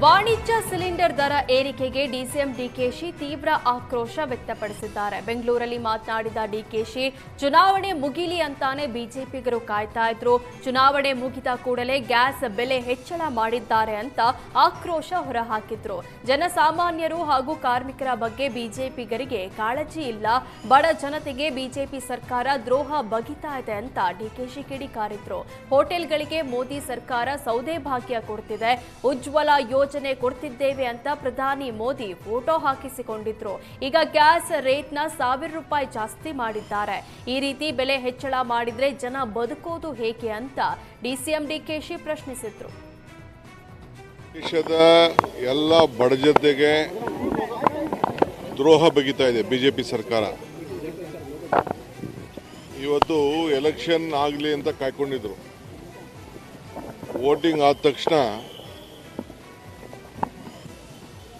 ವಾಣಿಜ್ಯ ಸಿಲಿಂಡರ್ ದರ ಏರಿಕೆಗೆ ಡಿಸಿಎಂ ಡಿಕೆಶಿ ತೀವ್ರ ಆಕ್ರೋಶ ವ್ಯಕ್ತಪಡಿಸಿದ್ದಾರೆ. ಬೆಂಗಳೂರಲ್ಲಿ ಮಾತನಾಡಿದ ಡಿಕೆಶಿ, ಚುನಾವಣೆ ಮುಗಿಲಿ ಅಂತಾನೆ ಬಿಜೆಪಿಗರು ಕಾಯ್ತಾ ಇದ್ರು. ಚುನಾವಣೆ ಮುಗಿದ ಕೂಡಲೇ ಗ್ಯಾಸ್ ಬೆಲೆ ಹೆಚ್ಚಳ ಮಾಡಿದ್ದಾರೆ ಅಂತ ಆಕ್ರೋಶ ಹೊರಹಾಕಿದ್ರು. ಜನಸಾಮಾನ್ಯರು ಹಾಗೂ ಕಾರ್ಮಿಕರ ಬಗ್ಗೆ ಬಿಜೆಪಿಗರಿಗೆ ಕಾಳಜಿ ಇಲ್ಲ. ಬಡ ಜನತೆಗೆ ಬಿಜೆಪಿ ಸರ್ಕಾರ ದ್ರೋಹ ಬಗಿತಾ ಇದೆ ಅಂತ ಡಿಕೆಶಿ ಕಿಡಿಕಾರಿದ್ರು. ಹೋಟೆಲ್ಗಳಿಗೆ ಮೋದಿ ಸರ್ಕಾರ ಸೌದೆ ಭಾಗ್ಯ ಕೊಡ್ತಿದೆ, ಉಜ್ವಲ ಯೋಜನೆ ಕೊಡ್ತಿದ್ದೇವೆ ಅಂತ ಪ್ರಧಾನಿ ಮೋದಿ ಫೋಟೋ ಹಾಕಿಸಿಕೊಂಡಿದ್ರು. ಈಗ ಗ್ಯಾಸ್ ರೇಟ್ನ ₹1000 ಜಾಸ್ತಿ ಮಾಡಿದ್ದಾರೆ. ಈ ರೀತಿ ಬೆಲೆ ಹೆಚ್ಚಳ ಮಾಡಿದ್ರೆ ಜನ ಬದುಕೋದು ಹೇಗೆ ಅಂತ ಡಿಸಿಎಂ ಡಿಕೆಶಿ ಪ್ರಶ್ನಿಸಿದ್ರು. ದೇಶದ ಎಲ್ಲ ಬಡ ಜನತೆಗೆ ದ್ರೋಹ ಬಗಿತಾ ಇದೆ ಬಿಜೆಪಿ ಸರ್ಕಾರ. ಇವತ್ತು ಎಲೆಕ್ಷನ್ ಆಗಲಿ ಅಂತ ಕಾಯ್ಕೊಂಡಿದ್ರು. ವೋಟಿಂಗ್ ಆದ ತಕ್ಷಣ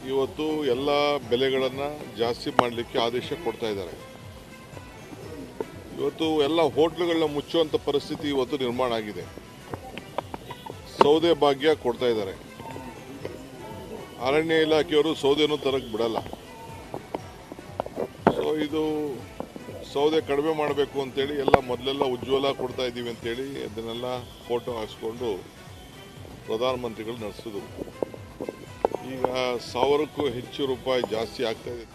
ಇವತ್ತು ಎಲ್ಲ ಬೆಲೆಗಳನ್ನು ಜಾಸ್ತಿ ಮಾಡಲಿಕ್ಕೆ ಆದೇಶ ಕೊಡ್ತಾ ಇದ್ದಾರೆ. ಇವತ್ತು ಎಲ್ಲ ಹೋಟ್ಲುಗಳನ್ನ ಮುಚ್ಚುವಂಥ ಪರಿಸ್ಥಿತಿ ಇವತ್ತು ನಿರ್ಮಾಣ ಆಗಿದೆ. ಸೌದೆ ಭಾಗ್ಯ ಕೊಡ್ತಾ ಇದ್ದಾರೆ. ಅರಣ್ಯ ಇಲಾಖೆಯವರು ಸೌದೆನೂ ತರಕ್ಕೆ ಬಿಡಲ್ಲ. ಸೊ ಇದು ಸೌದೆ ಕಡಿಮೆ ಮಾಡಬೇಕು ಅಂತೇಳಿ ಎಲ್ಲ ಮೊದಲೆಲ್ಲ ಉಜ್ವಲ ಕೊಡ್ತಾ ಇದ್ದೀವಿ ಅಂತೇಳಿ ಅದನ್ನೆಲ್ಲ ಫೋಟೋ ಹಾಕ್ಸ್ಕೊಂಡು ಪ್ರಧಾನಮಂತ್ರಿಗಳು ನಡೆಸಿದ್ರು. ಈಗ ₹1000ಕ್ಕೂ ಹೆಚ್ಚು ಜಾಸ್ತಿ ಆಗ್ತಾ ಇದೆ.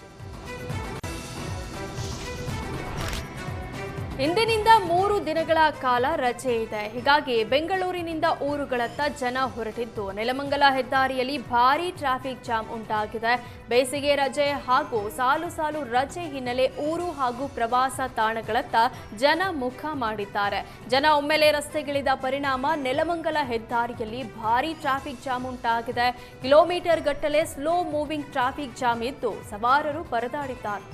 ಇಂದಿನಿಂದ 3 ದಿನಗಳ ಕಾಲ ರಜೆ ಇದೆ. ಹೀಗಾಗಿ ಬೆಂಗಳೂರಿನಿಂದ ಊರುಗಳತ್ತ ಜನ ಹೊರಟಿದ್ದು ನೆಲಮಂಗಲ ಹೆದ್ದಾರಿಯಲ್ಲಿ ಭಾರೀ ಟ್ರಾಫಿಕ್ ಜಾಮ್ ಉಂಟಾಗಿದೆ. ಬೇಸಿಗೆ ರಜೆ ಹಾಗೂ ಸಾಲು ರಜೆ ಹಿನ್ನೆಲೆ ಊರು ಹಾಗೂ ಪ್ರವಾಸ ತಾಣಗಳತ್ತ ಜನ ಮುಖ ಮಾಡಿದ್ದಾರೆ. ಜನ ಒಮ್ಮೆಲೆ ರಸ್ತೆಗಿಳಿದ ಪರಿಣಾಮ ನೆಲಮಂಗಲ ಹೆದ್ದಾರಿಯಲ್ಲಿ ಭಾರೀ ಟ್ರಾಫಿಕ್ ಜಾಮ್ ಉಂಟಾಗಿದೆ. ಕಿಲೋಮೀಟರ್ ಗಟ್ಟಲೆ ಸ್ಲೋ ಮೂವಿಂಗ್ ಟ್ರಾಫಿಕ್ ಜಾಮ್ ಇದ್ದು ಸವಾರರು ಪರದಾಡಿದ್ದಾರೆ.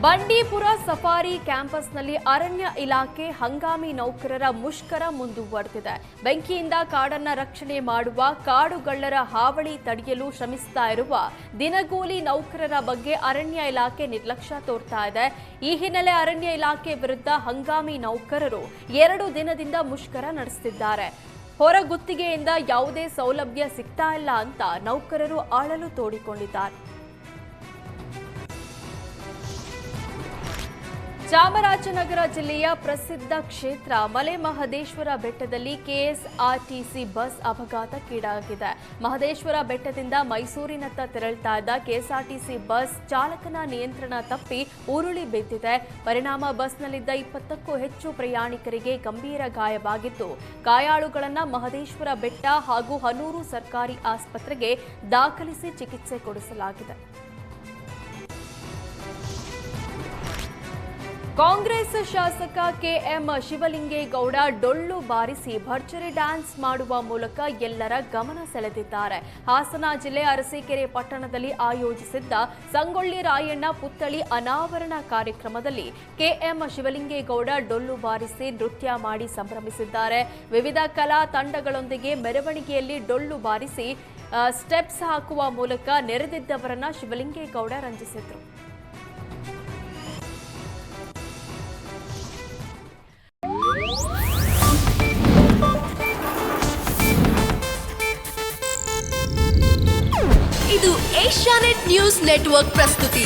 ಬಂಡೀಪುರ ಸಫಾರಿ ಕ್ಯಾಂಪಸ್ನಲ್ಲಿ ಅರಣ್ಯ ಇಲಾಖೆ ಹಂಗಾಮಿ ನೌಕರರ ಮುಷ್ಕರ ಮುಂದುವರೆದಿದೆ. ಬೆಂಕಿಯಿಂದ ಕಾಡನ್ನ ರಕ್ಷಣೆ ಮಾಡುವ ಕಾಡುಗಳ್ಳರ ಹಾವಳಿ ತಡೆಯಲು ಶ್ರಮಿಸ್ತಾ ಇರುವ ದಿನಗೂಲಿ ನೌಕರರ ಬಗ್ಗೆ ಅರಣ್ಯ ಇಲಾಖೆ ನಿರ್ಲಕ್ಷ್ಯ ತೋರ್ತಾ ಇದೆ. ಈ ಹಿನ್ನೆಲೆ ಅರಣ್ಯ ಇಲಾಖೆ ವಿರುದ್ಧ ಹಂಗಾಮಿ ನೌಕರರು 2 ದಿನದಿಂದ ಮುಷ್ಕರ ನಡೆಸುತ್ತಿದ್ದಾರೆ. ಹೊರಗುತ್ತಿಗೆಯಿಂದ ಯಾವುದೇ ಸೌಲಭ್ಯ ಸಿಗ್ತಾ ಇಲ್ಲ ಅಂತ ನೌಕರರು ಅಳಲು ತೋಡಿಕೊಂಡಿದ್ದಾರೆ. ಚಾಮರಾಜನಗರ ಜಿಲ್ಲೆಯ ಪ್ರಸಿದ್ಧ ಕ್ಷೇತ್ರ ಮಲೆ ಮಹದೇಶ್ವರ ಬೆಟ್ಟದಲ್ಲಿ ಕೆಎಸ್ಆರ್ಟಿಸಿ ಬಸ್ ಅಪಘಾತಕ್ಕೀಡಾಗಿದೆ. ಮಹದೇಶ್ವರ ಬೆಟ್ಟದಿಂದ ಮೈಸೂರಿನತ್ತ ತೆರಳುತ್ತಾ ಇದ್ದ ಕೆಎಸ್ಆರ್ಟಿಸಿ ಬಸ್ ಚಾಲಕನ ನಿಯಂತ್ರಣ ತಪ್ಪಿ ಉರುಳಿ ಬಿದ್ದಿದೆ. ಪರಿಣಾಮ ಬಸ್ನಲ್ಲಿದ್ದ 20ಕ್ಕೂ ಹೆಚ್ಚು ಪ್ರಯಾಣಿಕರಿಗೆ ಗಂಭೀರ ಗಾಯವಾಗಿದ್ದು, ಗಾಯಾಳುಗಳನ್ನು ಮಹದೇಶ್ವರ ಬೆಟ್ಟ ಹಾಗೂ ಹನೂರು ಸರ್ಕಾರಿ ಆಸ್ಪತ್ರೆಗೆ ದಾಖಲಿಸಿ ಚಿಕಿತ್ಸೆ ಕೊಡಿಸಲಾಗಿದೆ. ಕಾಂಗ್ರೆಸ್ ಶಾಸಕ ಕೆಎಂ ಶಿವಲಿಂಗೇಗೌಡ ಡೊಳ್ಳು ಬಾರಿಸಿ ಭರ್ಜರಿ ಡ್ಯಾನ್ಸ್ ಮಾಡುವ ಮೂಲಕ ಎಲ್ಲರ ಗಮನ ಸೆಳೆದಿದ್ದಾರೆ. ಹಾಸನ ಜಿಲ್ಲೆ ಅರಸೀಕೆರೆ ಪಟ್ಟಣದಲ್ಲಿ ಆಯೋಜಿಸಿದ್ದ ಸಂಗೊಳ್ಳಿ ರಾಯಣ್ಣ ಪುತ್ಥಳಿ ಅನಾವರಣ ಕಾರ್ಯಕ್ರಮದಲ್ಲಿ ಕೆಎಂ ಶಿವಲಿಂಗೇಗೌಡ ಡೊಳ್ಳು ಬಾರಿಸಿ ನೃತ್ಯ ಮಾಡಿ ಸಂಭ್ರಮಿಸಿದ್ದಾರೆ. ವಿವಿಧ ಕಲಾ ತಂಡಗಳೊಂದಿಗೆ ಮೆರವಣಿಗೆಯಲ್ಲಿ ಡೊಳ್ಳು ಬಾರಿಸಿ ಸ್ಟೆಪ್ಸ್ ಹಾಕುವ ಮೂಲಕ ನೆರೆದಿದ್ದವರನ್ನ ಶಿವಲಿಂಗೇಗೌಡ ರಂಜಿಸಿದರು. ಇದು ಏಷ್ಯಾನೆಟ್ ನ್ಯೂಸ್ ನೆಟ್ವರ್ಕ್ ಪ್ರಸ್ತುತಿ.